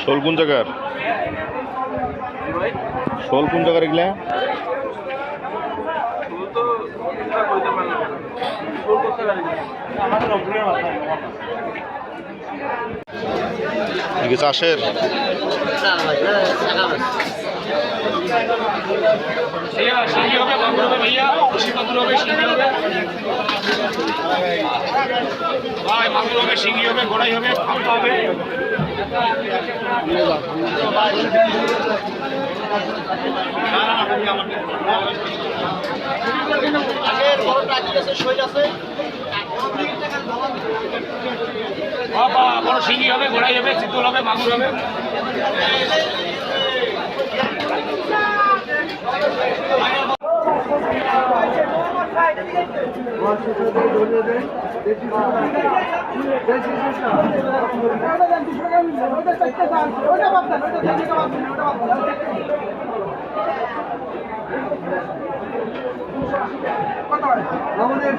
শোল কোন জায়গার? শোল কোন জায়গার এগুলা? চাষের মাগুর হবে, শিঙি হবে, গোড়াই হবে, পাম্পা হবে। বড় শিঙি হবে, গোড়াই হবে, চিতল হবে, মাগুর হবে। আমাদের